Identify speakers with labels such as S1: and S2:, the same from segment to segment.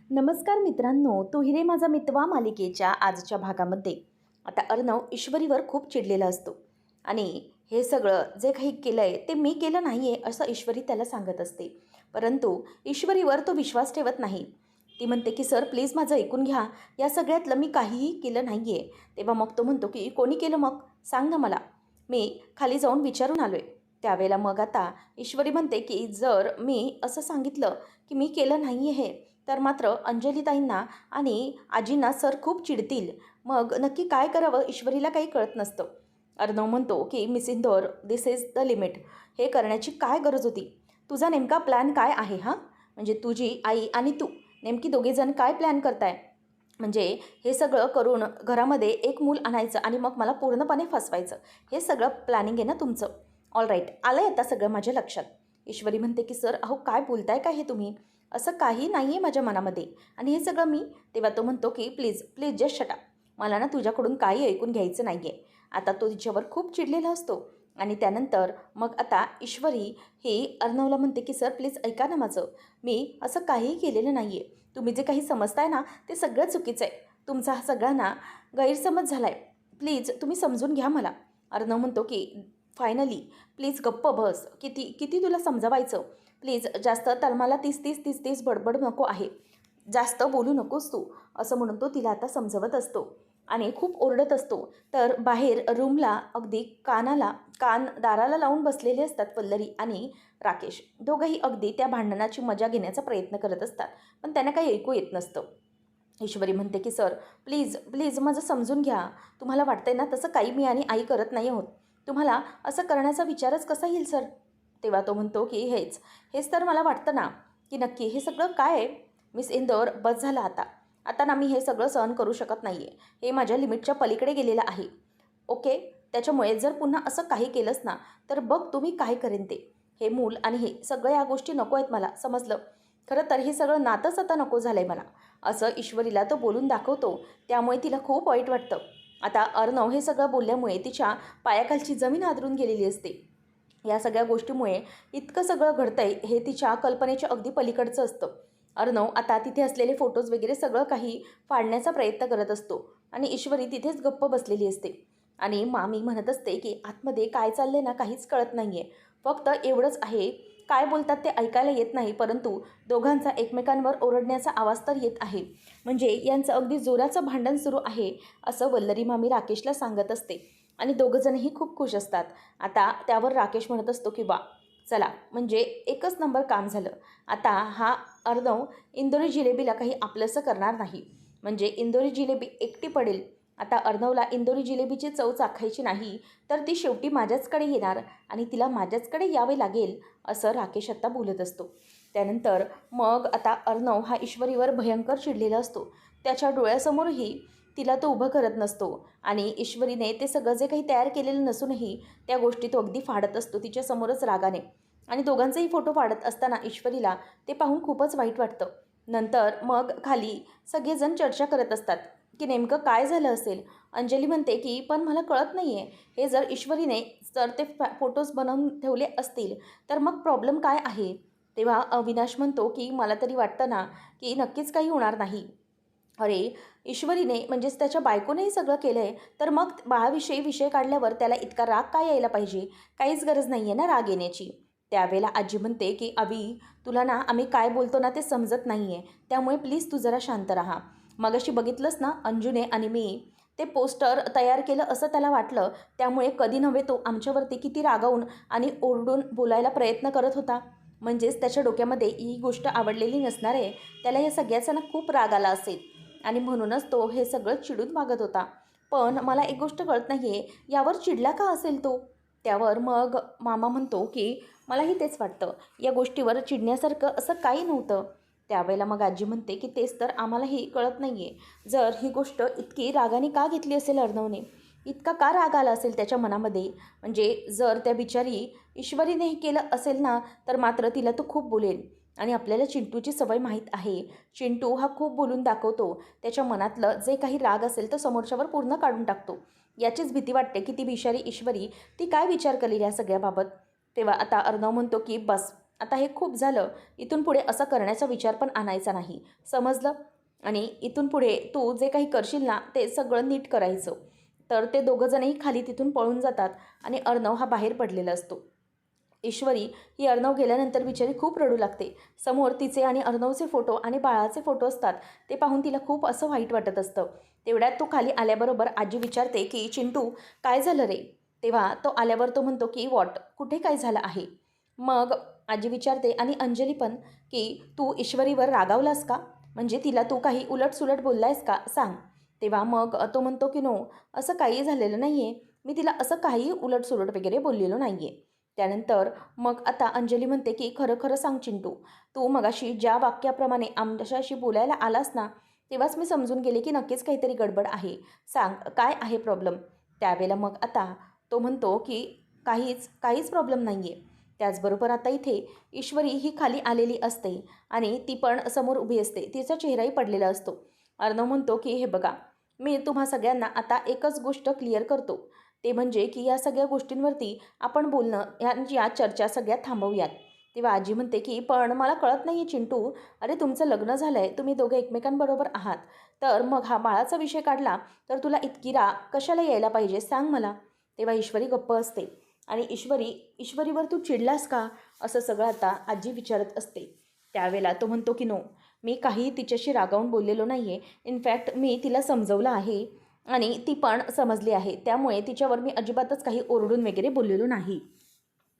S1: नमस्कार मित्रांनो, तू हिरे माझा मितवा मालिकेच्या आजच्या भागामध्ये आता अर्णव ईश्वरीवर खूप चिडलेला असतो आणि हे सगळं जे काही केलं आहे ते मी केलं नाही आहे असं ईश्वरी त्याला सांगत असते. परंतु ईश्वरीवर तो विश्वास ठेवत नाही. ती म्हणते की सर प्लीज माझं ऐकून घ्या, या सगळ्यातलं मी काहीही केलं नाही आहे. तेव्हा मग तो म्हणतो की कोणी केलं मग सांग ना मला, मी खाली जाऊन विचारून आलो आहे. त्यावेळेला मग आता ईश्वरी म्हणते की जर मी असं सांगितलं की मी केलं नाही आहे तर मात्र अंजलीताईंना आणि आजींना सर खूप चिडतील. मग नक्की काय करावं ईश्वरीला काही कळत नसतं. अर्णव म्हणतो की miss Indore, this is the limit. हे करण्याची काय गरज होती? तुझा नेमका प्लॅन काय आहे हां? म्हणजे तुझी आई आणि तू नेमकी दोघेजण काय प्लॅन करताय? म्हणजे हे सगळं करून घरामध्ये एक मूल आणायचं आणि मग मला पूर्णपणे फसवायचं, हे सगळं प्लॅनिंग आहे ना तुमचं? ऑल राईट, आलं आहे आता सगळं माझ्या लक्षात. ईश्वरी म्हणते की सर अहो काय बोलताय का हे तुम्ही? असं काही नाही आहे माझ्या मनामध्ये आणि हे सगळं मी. तेव्हा तो म्हणतो की please please just shut up. मला ना तुझ्याकडून काही ऐकून घ्यायचं नाही आहे. आता तो तिच्यावर खूप चिडलेला असतो आणि त्यानंतर मग आता ईश्वरी ही अर्णवला म्हणते की सर प्लीज ऐका ना माझं, मी असं काहीही केलेलं नाही आहे. तुम्ही जे काही समजताय ना ते सगळं चुकीचं आहे. तुमचा हा सगळ्यांना गैरसमज झाला आहे. प्लीज तुम्ही समजून घ्या मला. अर्णव म्हणतो की फायनली प्लीज गप्प बस. किती किती तुला समजवायचं? प्लीज जास्त तलमाला तीस तीस तीस तीस बडबड नको आहे. जास्त बोलू नकोस तू, असं म्हणून तो तिला आता समजवत असतो आणि खूप ओरडत असतो. तर बाहेर रूमला अगदी कान दाराला लावून बसलेले असतात वल्लरी आणि राकेश. दोघंही अगदी त्या भांडणाची मजा घेण्याचा प्रयत्न करत असतात, पण त्यांना काही ऐकू येत नसतं. ईश्वरी म्हणते की सर प्लीज प्लीज माझं समजून घ्या. तुम्हाला वाटतंय ना तसं काही मी आणि आई करत नाही आहोत. तुम्हाला असं करण्याचा विचारच कसा येईल सर? तेव्हा तो म्हणतो की हेच हेच तर मला वाटतं ना की नक्की हे सगळं काय आहे. मिस इंदौर बस झालं आता. आता ना मी हे सगळं सहन करू शकत नाही आहे. हे माझ्या लिमिटच्या पलीकडे गेलेलं आहे. ओके, त्याच्यामुळे जर पुन्हा असं काही केलंच ना तर बघ तुम्ही काय करेन ते. हे मूल आणि हे सगळं या गोष्टी नको आहेत मला, समजलं? खरं तर हे सगळं नातंच आता नको झालं आहे मला, असं ईश्वरीला तो बोलून दाखवतो. त्यामुळे तिला खूप वाईट वाटतं. आता अर्णव हे सगळं बोलल्यामुळे तिच्या पायाखालची जमीन हादरून गेलेली असते. या सगळ्या गोष्टीमुळे इतकं सगळं घडतंय हे तिच्या कल्पनेच्या अगदी पलीकडचं असतं. अर्णव आता तिथे असलेले फोटोज वगैरे सगळं काही फाडण्याचा प्रयत्न करत असतो आणि ईश्वरी तिथेच गप्प बसलेली असते आणि मामी म्हणत असते की आतमध्ये काय चाललंय ना काहीच कळत नाही आहे. फक्त एवढंच आहे, काय बोलतात ते ऐकायला येत नाही, परंतु दोघांचा एकमेकांवर ओरडण्याचा आवाज तर येत आहे. म्हणजे यांचं अगदी जोराचं भांडण सुरू आहे, असं वल्लरी मामी राकेशला सांगत असते आणि दोघंजणही खूप खुश असतात. आता त्यावर राकेश म्हणत असतो की वा चला, म्हणजे एकच नंबर काम झालं. आता हा अर्णव इंदोरी जिलेबीला काही आपलंसं करणार नाही. म्हणजे इंदोरी जिलेबी एकटी पडेल. आता अर्णवला इंदोरी जिलेबीची चव चाखायची नाही तर ती शेवटी माझ्याचकडे येणार आणि तिला माझ्याचकडे यावे लागेल, असं राकेश आत्ता बोलत असतो. त्यानंतर मग आता अर्णव हा ईश्वरीवर भयंकर चिडलेला असतो. त्याच्या डोळ्यासमोरही तिला तो उभं करत नसतो आणि ईश्वरीने ते सगळं जे काही तयार केलेलं नसूनही त्या गोष्टी तो अगदी फाडत असतो तिच्यासमोरच रागाने. आणि दोघांचेही फोटो फाडत असताना ईश्वरीला ते पाहून खूपच वाईट वाटतं. नंतर मग खाली सगळेजण चर्चा करत असतात की नेमकं काय झालं असेल. अंजली म्हणते की पण मला कळत नाही आहे, हे जर ईश्वरीने जर ते फोटोज बनवून ठेवले असतील तर मग प्रॉब्लेम काय आहे? तेव्हा अविनाश म्हणतो की मला तरी वाटतं ना की नक्कीच काही होणार नाही. अरे, ईश्वरीने म्हणजेच त्याच्या बायकोनेही सगळं केलं आहे तर मग बाळाविषयी विषय काढल्यावर त्याला इतका राग काय यायला पाहिजे? काहीच गरज नाही आहे ना राग येण्याची. त्यावेळेला आजी म्हणते की अवी, तुला ना आम्ही काय बोलतो ना ते समजत नाही आहे, त्यामुळे प्लीज तू जरा शांत राहा. मगाशी बघितलंस ना अंजूने आणि मी ते पोस्टर तयार केलं असं त्याला वाटलं, त्यामुळे कधी नव्हे तो आमच्यावरती किती रागावून आणि ओरडून बोलायला प्रयत्न करत होता. म्हणजेच त्याच्या डोक्यामध्ये ही गोष्ट आवडलेली नसणार आहे. त्याला या सगळ्याचा ना खूप राग आला असेल आणि म्हणूनच तो हे सगळं चिडून वागत होता. पण मला एक गोष्ट कळत नाही आहे, यावर चिडला का असेल तो? त्यावर मग मामा म्हणतो की मलाही तेच वाटतं, या गोष्टीवर चिडण्यासारखं असं काही नव्हतं. त्यावेळेला मग आजी म्हणते की तेच तर आम्हालाही कळत नाही आहे. जर ही गोष्ट इतकी रागाने का घेतली असेल अर्णवने, इतका का राग आला असेल त्याच्या मनामध्ये? म्हणजे जर त्या बिचारी ईश्वरीने हे केलं असेल ना तर मात्र तिला तो खूप बोलेल आणि आपल्याला चिंटूची सवय माहीत आहे. चिंटू हा खूप बोलून दाखवतो. त्याच्या मनातलं जे काही राग असेल तो समोरच्यावर पूर्ण काढून टाकतो. याचीच भीती वाटते की ती बिचारी ईश्वरी ती काय विचार करेल या सगळ्याबाबत. तेव्हा आता अर्णव म्हणतो की बस आता हे खूप झालं, इथून पुढे असं करण्याचा विचार पण आणायचा नाही, समजलं? आणि इथून पुढे तू जे काही करशील ना ते सगळं नीट करायचं. तर ते दोघंजणही खाली तिथून पळून जातात आणि अर्णव हा बाहेर पडलेला असतो. ईश्वरी ही अर्णव गेल्यानंतर बिचारी खूप रडू लागते. समोर तिचे आणि अर्णवचे फोटो आणि बाळाचे फोटो असतात. ते पाहून तिला खूप असं वाईट वाटत असतं. तेवढ्यात तो खाली आल्याबरोबर आजी विचारते की चिंटू काय झालं रे? तेव्हा तो आल्यावर तो म्हणतो की व्हॉट, कुठे काय झालं आहे? मग आजी विचारते आणि अंजली पण की तू ईश्वरीवर रागावलास का? म्हणजे तिला तू काही उलटसुलट बोललायस का सांग. तेव्हा मग तो म्हणतो की नो, असं काही झालेलं नाही आहे. मी तिला असं काही उलटसुलट वगैरे बोललेलो नाही आहे. त्यानंतर मग आता अंजली म्हणते की खरं खरं सांग चिंटू, तू मगाशी ज्या वाक्याप्रमाणे आमच्याशी बोलायला आलास ना, तेव्हाच मी समजून गेले की नक्कीच काहीतरी गडबड आहे. सांग काय आहे प्रॉब्लेम? त्यावेळेला मग आता तो म्हणतो की काहीच काहीच प्रॉब्लेम नाही आहे. त्याचबरोबर आता इथे ईश्वरी ही खाली आलेली असते आणि ती पण समोर उभी असते. तिचा चेहराही पडलेला असतो. अर्णव म्हणतो की हे बघा, मी तुम्हा सगळ्यांना आता एकच गोष्ट क्लिअर करतो. ते म्हणजे की या सगळ्या गोष्टींवरती आपण बोलणं या चर्चा सगळ्या थांबवूयात. तेव्हा आजी म्हणते की पण मला कळत नाही आहे चिंटू, अरे तुमचं लग्न झालं आहे, तुम्ही दोघं एकमेकांबरोबर आहात, तर मग हा बाळाचा विषय काढला तर तुला इतकी राग कशाला यायला पाहिजे सांग मला. तेव्हा ईश्वरी गप्प असते आणि ईश्वरीवर तू चिडलास का असं सगळं आता आजी विचारत असते. त्यावेळेला तो म्हणतो की नो, मी काही तिच्याशी रागावून बोललेलो नाही आहे. इनफॅक्ट मी तिला समजवलं आहे आणि ती पण समजली आहे. त्यामुळे तिच्यावर मी अजिबातच काही ओरडून वगैरे बोललेलो नाही.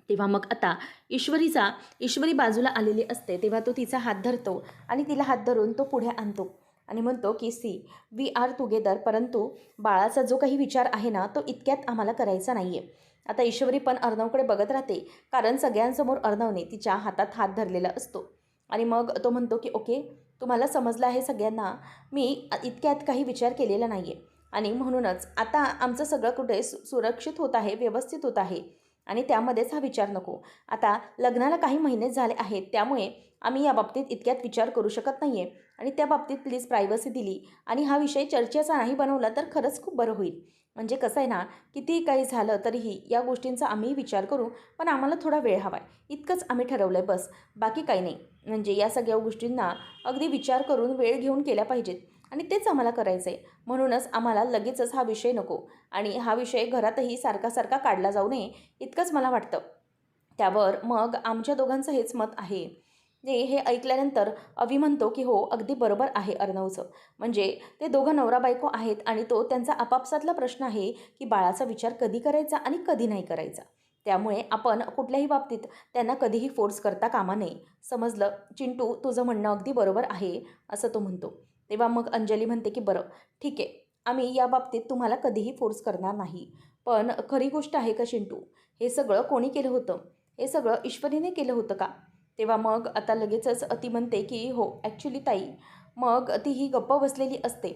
S1: तेव्हा मग आता ईश्वरी बाजूला आलेली असते. तेव्हा तो तिचा हात धरतो आणि तिला हात धरून तो पुढे आणतो आणि म्हणतो की सी, वी आर टुगेदर, परंतु बाळाचा जो काही विचार आहे ना तो इतक्यात आम्हाला करायचा नाही आहे. आता ईश्वरी पण अर्णवकडे बघत राहते, कारण सगळ्यांसमोर अर्णवने तिच्या हातात हात धरलेला असतो. आणि मग तो म्हणतो की ओके, तुम्हाला समजलं आहे सगळ्यांना, मी इतक्यात काही विचार केलेला नाही आहे आणि म्हणूनच आता आमचं सगळं कुठे सुरक्षित होत आहे, व्यवस्थित होत आहे आणि त्यामध्येच हा विचार नको. आता लग्नाला काही महिनेच झाले आहेत, त्यामुळे आम्ही या बाबतीत इतक्यात विचार करू शकत नाही आहे आणि त्या बाबतीत प्लीज प्रायव्हसी दिली आणि हा विषय चर्चेचा नाही बनवला तर खरंच खूप बरं होईल. म्हणजे कसं आहे ना, किती काही झालं तरीही या गोष्टींचा आम्ही विचार करू, पण आम्हाला थोडा वेळ हवा आहे, इतकंच आम्ही ठरवलं आहे बस, बाकी काही नाही. म्हणजे या सगळ्या गोष्टींना अगदी विचार करून वेळ घेऊन केल्या पाहिजेत आणि तेच आम्हाला करायचं आहे. म्हणूनच आम्हाला लगेचच हा विषय नको आणि हा विषय घरातही सारखा सारखा काढला जाऊ नये, इतकंच मला वाटतं. त्यावर मग आमच्या दोघांचं हेच मत आहे. हे ऐकल्यानंतर अवी म्हणतो की हो, अगदी बरोबर आहे अर्णवचं. म्हणजे ते दोघं नवरा बायको आहेत आणि तो त्यांचा आपापसातला प्रश्न आहे की बाळाचा विचार कधी करायचा आणि कधी नाही करायचा. त्यामुळे आपण कुठल्याही बाबतीत त्यांना कधीही फोर्स करता कामा नये. समजलं चिंटू, तुझं म्हणणं अगदी बरोबर आहे, असं तो म्हणतो. तेव्हा मग अंजली म्हणते की बरं ठीक आहे, आम्ही या बाबतीत तुम्हाला कधीही फोर्स करणार नाही. पण खरी गोष्ट आहे का चिंटू, हे सगळं कोणी केलं होतं? हे सगळं ईश्वरीने केलं होतं का? तेव्हा मग आता लगेचच ती म्हणते की हो ॲक्च्युली ताई. मग ती ही गप्प बसलेली असते.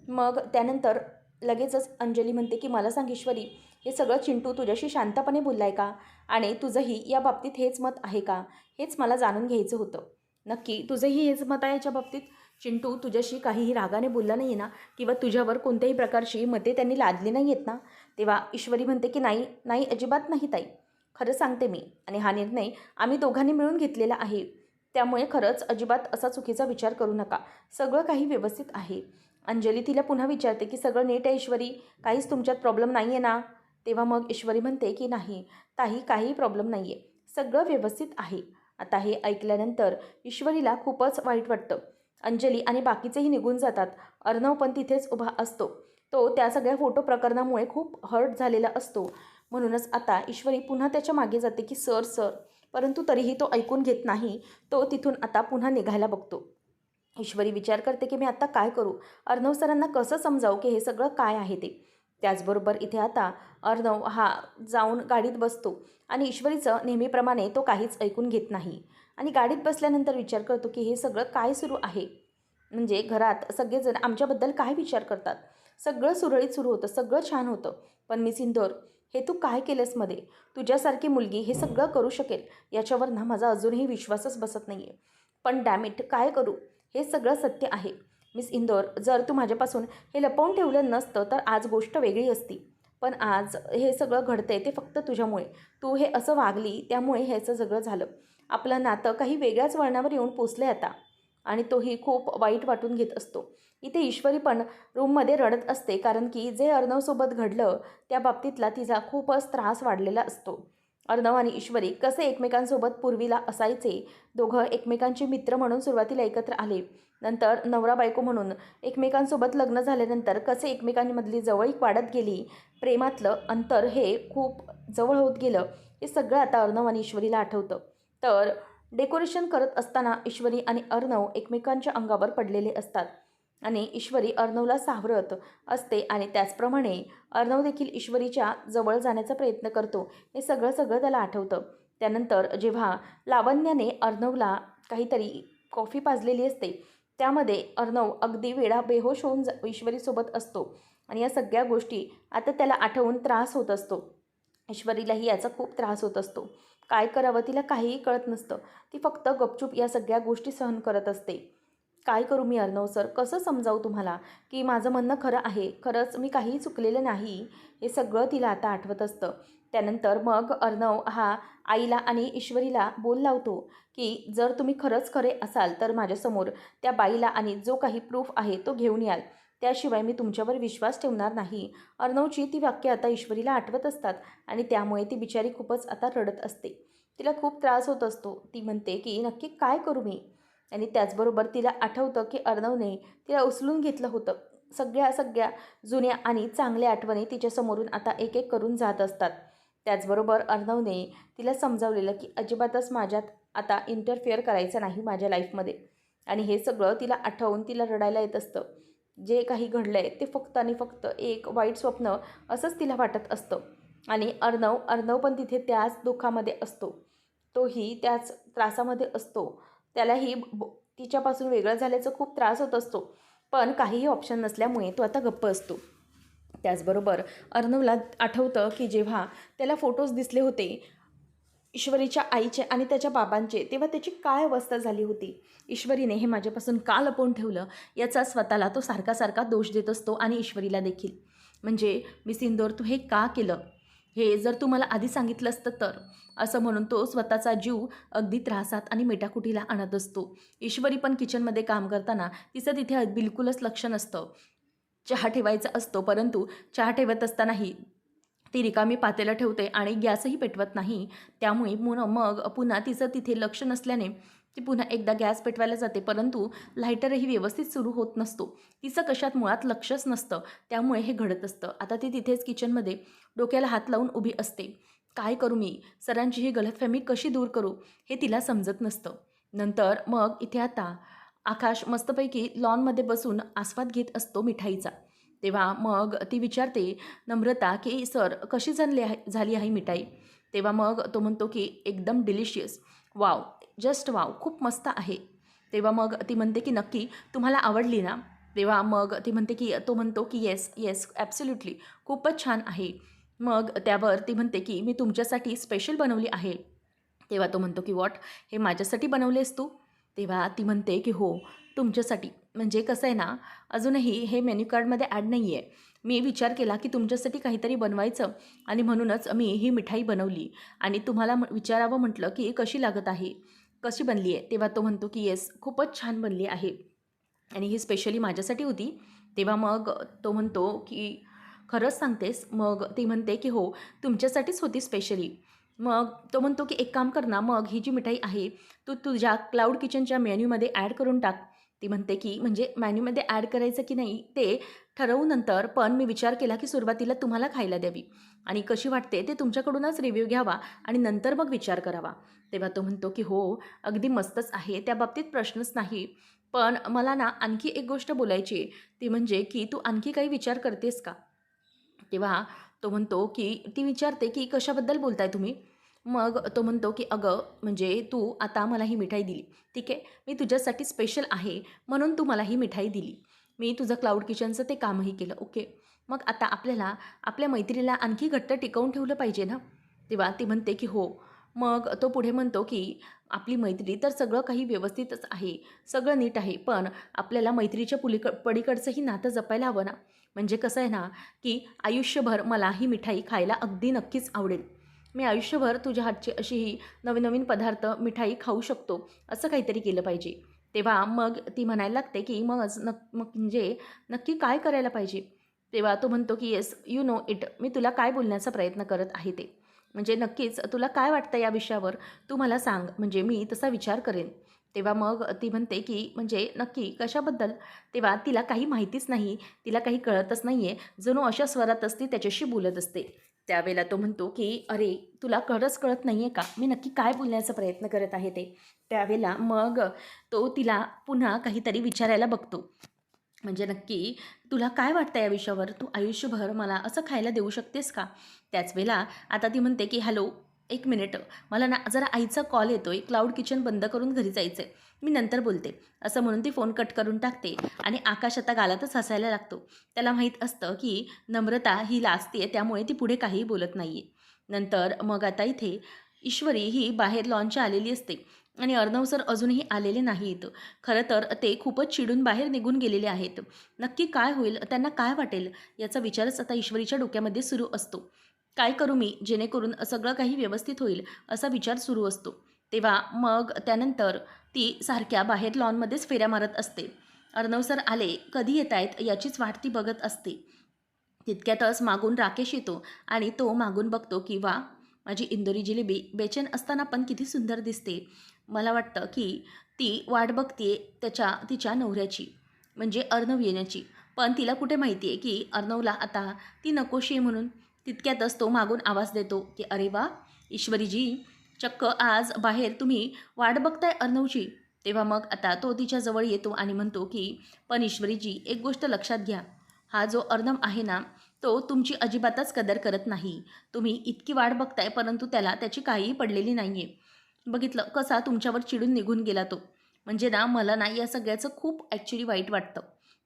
S1: मग त्यानंतर लगेचच अंजली म्हणते की मला सांग ईश्वरी, हे सगळं चिंटू तुझ्याशी शांतपणे बोललाय का? आणि तुझंही या बाबतीत हेच मत आहे का? हेच मला जाणून घ्यायचं होतं. नक्की तुझंही हेच मत आहे याच्या बाबतीत? चिंटू तुझ्याशी काहीही रागाने बोलला नाही ना, किंवा तुझ्यावर कोणत्याही प्रकारची मते त्यांनी लादली नाही आहेत ना? तेव्हा ईश्वरी म्हणते की नाही नाही, अजिबात नाही ताई, खरं सांगते मी आणि हा निर्णय आम्ही दोघांनी मिळून घेतलेला आहे. त्यामुळे खरंच अजिबात असा चुकीचा विचार करू नका, सगळं काही व्यवस्थित आहे. अंजली तिला पुन्हा विचारते की सगळं नीट आहे ईश्वरी, काहीच तुमच्यात प्रॉब्लेम नाही आहे ना? तेव्हा मग ईश्वरी म्हणते की नाही ताई, काही प्रॉब्लेम नाही आहे, सगळं व्यवस्थित आहे. आता हे ऐकल्यानंतर ईश्वरीला खूपच वाईट वाटतं. अंजली आणि बाकीचेही निघून जातात. अर्णव पण तिथेच उभा असतो. तो त्या सगळ्या फोटो प्रकरणामुळे खूप हर्ट झालेला असतो. म्हणूनच आता ईश्वरी पुन्हा त्याच्या मागे जाते की सर सर, परंतु तरीही तो ऐकून घेत नाही. तो तिथून आता पुन्हा निघायला बघतो. ईश्वरी विचार करते की मी आता काय करू, अर्णव सरांना कसं समजावू की हे सगळं काय आहे ते. त्याचबरोबर इथे आता अर्णव हा जाऊन गाडीत बसतो आणि ईश्वरीचं नेहमीप्रमाणे तो काहीच ऐकून घेत नाही आणि गाडीत बसल्यानंतर विचार करतो की हे सगळं काय सुरू आहे. म्हणजे घरात सगळेजण आमच्याबद्दल काय विचार करतात. सगळं सुरळीत सुरू होतं, सगळं छान होतं, पण मिस इंदोर, हे तू काय केलंस मध्ये? तुझ्यासारखी मुलगी हे सगळं करू शकेल याच्यावर ना माझा अजूनही विश्वासच बसत नाही आहे. पण डॅमिट, काय करू? हे सगळं सत्य आहे मिस इंदोर. जर तू माझ्यापासून हे लपवून ठेवलं नसतं तर आज गोष्ट वेगळी असती. पण आज हे सगळं घडतंय ते फक्त तुझ्यामुळे. तू हे असं वागली त्यामुळे ह्याचं सगळं झालं. आपलं नातं काही वेगळ्याच वळणावर येऊन पोचलं आहे आता आणि तोही खूप वाईट वाटून घेत असतो. इथे ईश्वरी पण रूममध्ये रडत असते, कारण की जे अर्णवसोबत घडलं त्या बाबतीतला तिचा खूपच त्रास वाढलेला असतो. अर्णव आणि ईश्वरी कसे एकमेकांसोबत पूर्वीला असायचे, दोघं एकमेकांचे मित्र म्हणून सुरुवातीला एकत्र आले, नंतर नवरा बायको म्हणून एकमेकांसोबत लग्न झाल्यानंतर कसे एकमेकांमधली जवळीक वाढत गेली, प्रेमातलं अंतर हे खूप जवळ होत गेलं, हे सगळं आता अर्णव आणि ईश्वरीला आठवतं. तर डेकोरेशन करत असताना ईश्वरी आणि अर्णव एकमेकांच्या अंगावर पडलेले असतात आणि ईश्वरी अर्णवला सावरत असते आणि त्याचप्रमाणे अर्णव देखील ईश्वरीच्या जवळ जाण्याचा प्रयत्न करतो. हे सगळं सगळं त्याला आठवतं. त्यानंतर जेव्हा लावण्याने अर्णवला काहीतरी कॉफी पाजलेली असते, त्यामध्ये अर्णव अगदी वेडा बेहोश होऊन ईश्वरीसोबत असतो आणि या सगळ्या गोष्टी आता त्याला आठवून त्रास होत असतो. ईश्वरीलाही याचा खूप त्रास होत असतो. काय करावं तिला काहीही कळत नसतं. ती फक्त गपचूप या सगळ्या गोष्टी सहन करत असते. काय करू मी अर्णव सर, कसं समजावू तुम्हाला की माझं म्हणणं खरं आहे, खरंच मी काहीही चुकलेलं नाही, हे सगळं तिला आता आठवत असतं. त्यानंतर मग अर्णव हा आईला आणि ईश्वरीला बोल लावतो की जर तुम्ही खरंच खरे असाल तर माझ्यासमोर त्या बाईला आणि जो काही प्रूफ आहे तो घेऊन याल, त्याशिवाय मी तुमच्यावर विश्वास ठेवणार नाही. अर्णवची ती वाक्य आता ईश्वरीला आठवत असतात आणि त्यामुळे ती बिचारी खूपच आता रडत असते. तिला खूप त्रास होत असतो. ती म्हणते की नक्की काय करू मी, आणि त्याचबरोबर तिला आठवतं की अर्णवने तिला उचलून घेतलं होतं. सगळ्या सगळ्या जुन्या आणि चांगल्या आठवणी तिच्यासमोरून आता एक एक करून जात असतात. त्याचबरोबर अर्णवने तिला समजावलेलं की अजिबातच माझ्यात आता इंटरफेअर करायचं नाही माझ्या लाईफमध्ये, आणि हे सगळं तिला आठवून तिला रडायला येत असतं. जे काही घडलं आहे ते फक्त आणि फक्त एक वाईट स्वप्न असंच तिला वाटत असतं. आणि अर्णव पण तिथे त्याच दुःखामध्ये असतो, तोही त्याच त्रासामध्ये असतो. त्यालाही तिच्यापासून वेगळं झाल्याचा खूप त्रास होत असतो, पण काहीही ऑप्शन नसल्यामुळे तो आता गप्प असतो. त्याचबरोबर अर्णवला आठवतं की जेव्हा त्याला फोटोज दिसले होते ईश्वरीच्या आईचे आणि त्याच्या बाबांचे, तेव्हा त्याची काय अवस्था झाली होती. ईश्वरीने हे माझ्यापासून का लपवून ठेवलं याचा स्वतःला तो सारखा सारखा दोष देत असतो आणि ईश्वरीला देखील. म्हणजे मी सिंदूर तू हे का केलं, हे जर तू मला आधी सांगितलं असतं तर, असं म्हणून तो स्वतःचा जीव अगदी त्रासात आणि मेटाकुटीला आणत असतो. ईश्वरी पण किचनमध्ये काम करताना तिचं तिथे बिलकुलच लक्ष नसतं. चहा ठेवायचा असतो, परंतु चहा ठेवत असतानाही ती रिकामी पातेलं ठेवते आणि गॅसही पेटवत नाही. त्यामुळे मग पुन्हा तिचं तिथे लक्ष नसल्याने ती पुन्हा एकदा गॅस पेटवायला जाते, परंतु लायटरही व्यवस्थित सुरू होत नसतो. तिचं कशात मुळात लक्षच नसतं, त्यामुळे हे घडत असतं. आता ती तिथेच किचनमध्ये डोक्याला हात लावून उभी असते. काय करू मी, सरांची ही गलतफहमी कशी दूर करू, हे तिला समजत नसतं. नंतर मग इथे आता आकाश मस्तपैकी लॉनमध्ये बसून आस्वाद घेत असतो मिठाईचा. तेव्हा मग ती विचारते नम्रता की सर कशी झाली आहे मिठाई. तेव्हा मग तो म्हणतो की एकदम डिलिशियस, वाव, जस्ट वाव, खूप मस्त आहे. तेव्हा मग ती म्हणते की नक्की तुम्हाला आवडली ना. तेव्हा मग ती म्हणते की तो म्हणतो की येस येस ॲब्सोल्युटली, खूपच छान आहे. मग त्यावर ती म्हणते की मी तुमच्यासाठी स्पेशल बनवली आहे. तेव्हा तो म्हणतो की व्हॉट, हे माझ्यासाठी बनवलेस तू. तेव्हा ती म्हणते की हो तुमच्यासाठी. म्हणजे कसं आहे ना, अजूनही हे मेन्यू कार्डमध्ये ॲड नाही आहे. मी विचार केला की तुमच्यासाठी काहीतरी बनवायचं आणि म्हणूनच मी ही मिठाई बनवली आणि तुम्हाला विचारावं म्हटलं की कशी लागत आहे, कशी बनली आहे. तेव्हा तो म्हणतो की येस खूपच छान बनली आहे आणि ही स्पेशली माझ्यासाठी होती. तेव्हा मग तो म्हणतो की खरंच सांगतेस. मग ती म्हणते की हो तुमच्यासाठीच होती स्पेशली. मग तो म्हणतो की एक काम कर ना, मग ही जी मिठाई आहे तू तुझ्या क्लाउड किचनच्या मेन्यूमध्ये ॲड करून टाक. ती म्हणते की म्हणजे मेन्यूमध्ये ॲड करायचं की नाही ते ठरवू नंतर, पण मी विचार केला की सुरुवातीला तुम्हाला खायला द्यावी आणि कशी वाटते ते तुमच्याकडूनच रिव्ह्यू घ्यावा आणि नंतर मग विचार करावा. तेव्हा तो म्हणतो की हो अगदी मस्तच आहे, त्या बाबतीत प्रश्नच नाही. पण मला ना आणखी एक गोष्ट बोलायची आहे, ती म्हणजे की तू आणखी काही विचार करतेस का. तेव्हा तो म्हणतो की ती विचारते की कशाबद्दल बोलताय तुम्ही. मग तो म्हणतो की अगं म्हणजे तू आता मला ही मिठाई दिली, ठीक आहे, मी तुझ्यासाठी स्पेशल आहे म्हणून तू मला ही मिठाई दिली, मी तुझं क्लाउड किचनचं ते कामही केलं, ओके. मग आता आपल्याला आपल्या मैत्रीला आणखी घट्ट टिकवून ठेवलं पाहिजे ना. तेव्हा ती म्हणते की हो. मग तो पुढे म्हणतो की आपली मैत्री तर सगळं काही व्यवस्थितच आहे, सगळं नीट आहे, पण आपल्याला मैत्रीच्या पलीकडचंही नातं जपायला हवं ना. म्हणजे कसं आहे ना की आयुष्यभर मला ही मिठाई खायला अगदी नक्कीच आवडेल मी आयुष्यभर तुझ्या हातची अशी ही नवीन नवीन पदार्थ मिठाई खाऊ शकतो असं काहीतरी केलं पाहिजे. तेव्हा मग ती म्हणायला लागते की मग म्हणजे नक्की काय करायला पाहिजे. तेव्हा तो म्हणतो की येस यू नो इट, मी तुला काय बोलण्याचा प्रयत्न करत आहे ते, म्हणजे नक्कीच तुला काय वाटतं या विषयावर तू मला सांग, म्हणजे मी तसा विचार करेन. तेव्हा मग ती म्हणते की म्हणजे नक्की कशाबद्दल. तेव्हा तिला काही माहितीच नाही, तिला काही कळतच नाही आहे, जणू अशा स्वरातच ती त्याच्याशी बोलत असते. त्यावेळेला तो म्हणतो की अरे तुला खरंच कळत नाही आहे का मी नक्की काय बोलण्याचा प्रयत्न करत आहे ते. त्यावेळेला मग तो तिला पुन्हा काहीतरी विचारायला बघतो, म्हणजे नक्की तुला काय वाटतं या विषयावर, तू आयुष्यभर मला असं खायला देऊ शकतेस का. त्याच वेळेला आता ती म्हणते की हॅलो, एक मिनिट, मला ना जरा आईचा कॉल येतोय, क्लाउड किचन बंद करून घरी जायचं आहे, मी नंतर बोलते. असं म्हणून ती फोन कट करून टाकते आणि आकाश आता गालातच हसायला लागतो. त्याला माहीत असतं की नम्रता ही लाजते, त्यामुळे ती पुढे काहीही बोलत नाही आहे. नंतर मग आता इथे ईश्वरी ही बाहेर लॉनच्या आलेली असते आणि अर्णव सर अजूनही आलेले नाहीत. खरं तर ते खूपच चिडून बाहेर निघून गेलेले आहेत. नक्की काय होईल, त्यांना काय वाटेल, याचा विचारच आता ईश्वरीच्या डोक्यामध्ये सुरू असतो. काय करू मी जेणेकरून सगळं काही व्यवस्थित होईल असा विचार सुरू असतो. तेव्हा मग त्यानंतर ती सारख्या बाहेर लॉनमध्येच फेऱ्या मारत असते. अर्णव सर आले, कधी येत आहेत याचीच वाट ती बघत असते. तितक्यातच मागून राकेश येतो आणि तो मागून बघतो की वा, माझी इंदोरी जिलेबी बेचैन असताना पण किती सुंदर दिसते. मला वाटतं की ती वाट बघते तिच्या नवऱ्याची, म्हणजे अर्णव येण्याची. पण तिला कुठे माहिती आहे की अर्णवला आता ती नकोशी आहे म्हणून. तितक्यातच तो मागून आवाज देतो की अरे वा ईश्वरीजी, चक्क आज बाहेर तुम्ही वाट बघताय अर्णवची. तेव्हा मग आता तो तिच्याजवळ येतो आणि म्हणतो की पण ईश्वरीजी, एक गोष्ट लक्षात घ्या, हा जो अर्णव आहे ना, तो तुमची अजिबातच कदर करत नाही. तुम्ही इतकी वाट बघताय परंतु त्याला त्याची काहीही पडलेली नाही आहे. बघितलं कसा तुमच्यावर चिडून निघून गेला तो. म्हणजे ना मला ना या सगळ्याचं खूप ॲक्च्युली वाईट वाटतं.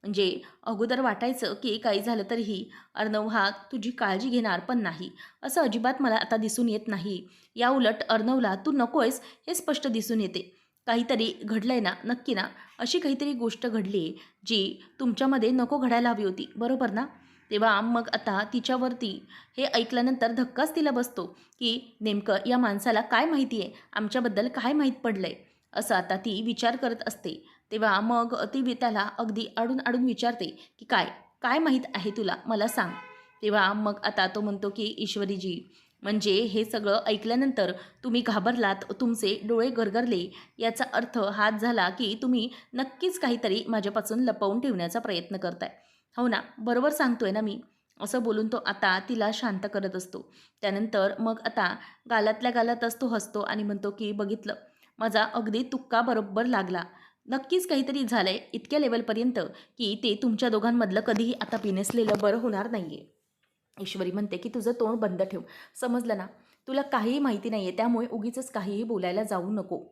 S1: म्हणजे अगोदर वाटायचं की काही झालं तरीही अर्णव हा तुझी काळजी घेणार पण नाही, असं अजिबात मला आता दिसून येत नाही. याउलट अर्णवला तू नको आहेस हे स्पष्ट दिसून येते. काहीतरी घडलंय ना, नक्की ना, अशी काहीतरी गोष्ट घडली जी तुमच्यामध्ये नको घडायला हवी होती, बरोबर ना. तेव्हा मग आता तिच्यावरती हे ऐकल्यानंतर धक्काच तिला बसतो की नेमकं या माणसाला काय माहिती आहे, आमच्याबद्दल काय माहीत पडलं आहे, असं आता ती विचार करत असते. तेव्हा मग ती त्याला अगदी अडून अडून विचारते की काय काय माहीत आहे तुला, मला सांग. तेव्हा मग आता तो म्हणतो की ईश्वरीजी, म्हणजे हे सगळं ऐकल्यानंतर तुम्ही घाबरलात, तुमचे डोळे गरगरले, याचा अर्थ हाच झाला की तुम्ही नक्कीच काहीतरी माझ्यापासून लपवून ठेवण्याचा प्रयत्न करताय. हो ना, बरोबर सांगतोय ना मी. असं बोलून तो आता तिला शांत करत असतो. त्यानंतर मग आता गालातल्या गालातच तो हसतो आणि म्हणतो की बघितलं, माझा अगदी तुक्का बरोबर लागला. नक्कीच काहीतरी झालंय इतक्या लेवलपर्यंत की ते तुमच्या दोघांमधलं कधीही आता बिनसलेलं बरं होणार नाहीये. ईश्वरी म्हणते की तुझं तोंड बंद ठेव, समजलं ना. तुला काहीही माहिती नाही आहे, त्यामुळे उगीचच काहीही बोलायला जाऊ नको.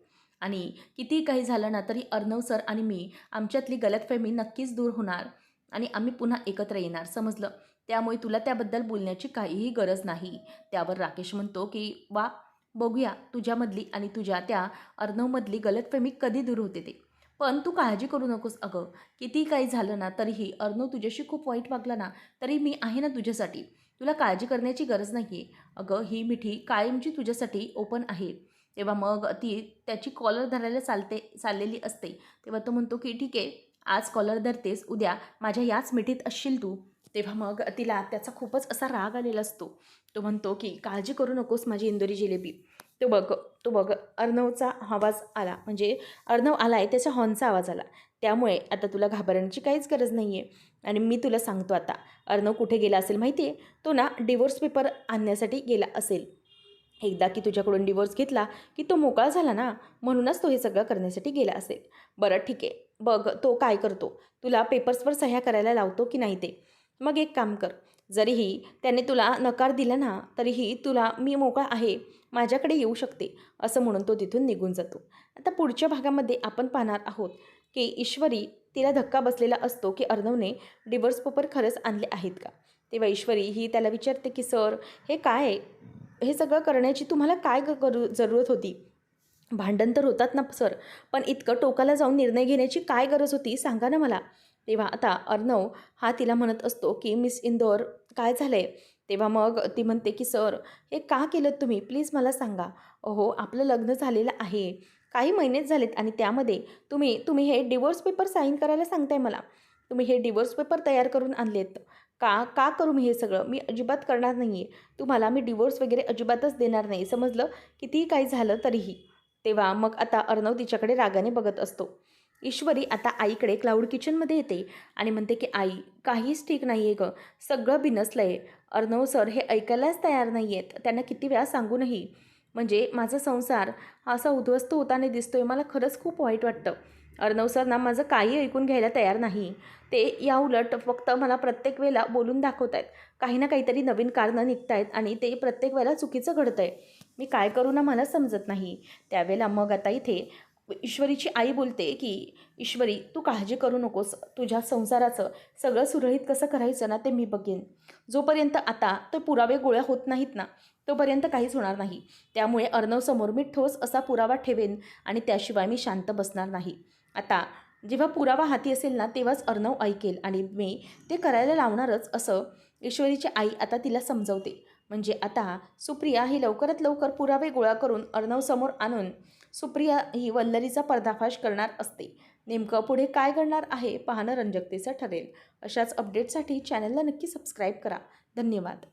S1: आणि कितीही काही झालं ना तरी अर्णव सर आणि मी, आमच्यातली गलतफहमी नक्कीच दूर होणार आणि आम्ही पुन्हा एकत्र येणार, समजलं. त्यामुळे तुला त्याबद्दल बोलण्याची काहीही गरज नाही. त्यावर राकेश म्हणतो की वा, बघूया तुझ्यामधली आणि तुझ्या त्या अर्णवमधली गलतफहमी कधी दूर होते ते. पण तू काळजी करू नकोस अगं, किती काही झालं ना तरीही अर्णव तुझ्याशी खूप वाईट वागला ना, तरी मी आहे ना तुझ्यासाठी. तुला काळजी करण्याची गरज नाही आहे. अगं, ही मिठी कायमची तुझ्यासाठी ओपन आहे. तेव्हा मग ती त्याची कॉलर धरायला चाललेली असते. तेव्हा तो म्हणतो की ठीक आहे, आज कॉलर धरतेस, उद्या माझ्या याच मिठीत असशील तू. तेव्हा मग तिला त्याचा खूपच असा राग आलेला असतो. तो म्हणतो की काळजी करू नकोस माझी इंदोरी जिलेबी. तो बघ तो बघ, अर्णवचा आवाज आला, म्हणजे अर्णव आला आहे त्याच्या हॉर्नचा आवाज आला. त्यामुळे आता तुला घाबरण्याची काहीच गरज नाही आहे. आणि मी तुला सांगतो आता, अर्णव कुठे गेला असेल माहिती आहे, तो ना डिवोर्स पेपर आणण्यासाठी गेला असेल. एकदा की तुझ्याकडून डिवोर्स घेतला की तो मोकळा झाला ना, म्हणूनच तो हे सगळं करण्यासाठी गेला असेल. बरं ठीक आहे, बघ तो काय करतो, तुला पेपर्सवर सह्या करायला लावतो की नाही ते. मग एक काम कर, जरीही त्याने तुला नकार दिला ना तरीही तुला मी मोकळा आहे, माझ्याकडे येऊ शकते, असं म्हणून तो तिथून निघून जातो. आता पुढच्या भागामध्ये आपण पाहणार आहोत की ईश्वरी, तिला धक्का बसलेला असतो की अर्णवने डिवोर्स पेपर खरंच आणले आहेत का. तेव्हा ईश्वरी ही त्याला विचारते की सर, हे काय आहे, हे सगळं करण्याची तुम्हाला काय जरूरत होती. भांडण तर होतात ना सर, पण इतकं टोकाला जाऊन निर्णय घेण्याची काय गरज होती, सांगा ना मला. तेव्हा आता अर्णव हा तिला म्हणत असतो की मिस इंदोर, काय झालं आहे, तेव्हा मग ती म्हणते की सर हे का केलं तुम्ही प्लीज मला सांगा. अहो आपलं लग्न झालेलं आहे, काही महिनेच झालेत आणि त्यामध्ये तुम्ही तुम्ही हे डिवोर्स पेपर साईन करायला सांगताय मला. तुम्ही हे डिवोर्स पेपर तयार करून आणलेत. का का करू मी हे सगळं? मी अजिबात करणार नाही आहे. तुम्हाला मी डिवोर्स वगैरे अजिबातच देणार नाही, समजलं? कितीही काही झालं तरीही. तेव्हा मग आता अर्णव तिच्याकडे रागाने बघत असतो. ईश्वरी आता आईकडे क्लाउड किचनमध्ये येते आणि म्हणते की आई काहीच ठीक नाही आहे गं, सगळं बिनसलं आहे. अर्णव सर हे ऐकायलाच तयार नाही आहेत. त्यांना किती वेळा सांगूनही. म्हणजे माझा संसार हा असा उद्ध्वस्त होताना दिसतोय. मला खरंच खूप वाईट वाटतं. अर्णव सर ना माझं काही ऐकून घ्यायला तयार नाही. ते याउलट फक्त मला प्रत्येक वेळेला बोलून दाखवत आहेत. काही ना काहीतरी नवीन कारणं निघत आहेत आणि ते प्रत्येक वेळेला चुकीचं घडतं आहे. मी काय करू ना मला समजत नाही. त्यावेळेला मग आता इथे ईश्वरीची आई बोलते की ईश्वरी तू काळजी करू नकोस. तुझ्या संसाराचं सगळं सुरळीत कसं करायचं ना ते मी बघेन. जोपर्यंत आता ते पुरावे गोळा होत नाहीत ना तोपर्यंत काहीच होणार नाही. त्यामुळे अर्णवसमोर मी ठोस असा पुरावा ठेवेन आणि त्याशिवाय मी शांत बसणार नाही. आता जेव्हा पुरावा हाती असेल ना तेव्हाच अर्णव ऐकेल आणि मी ते करायला लावणारच असं ईश्वरीची आई आता तिला समजवते. म्हणजे आता सुप्रिया ही लवकरात लवकर पुरावे गोळा करून अर्णवसमोर आणून सुप्रिया ही वल्लरीचा पर्दाफाश करणार असते. नेमकं पुढे काय घडणार आहे पाहणं रंजकतेचं ठरेल. अशाच अपडेटसाठी चॅनलला नक्की सबस्क्राईब करा. धन्यवाद.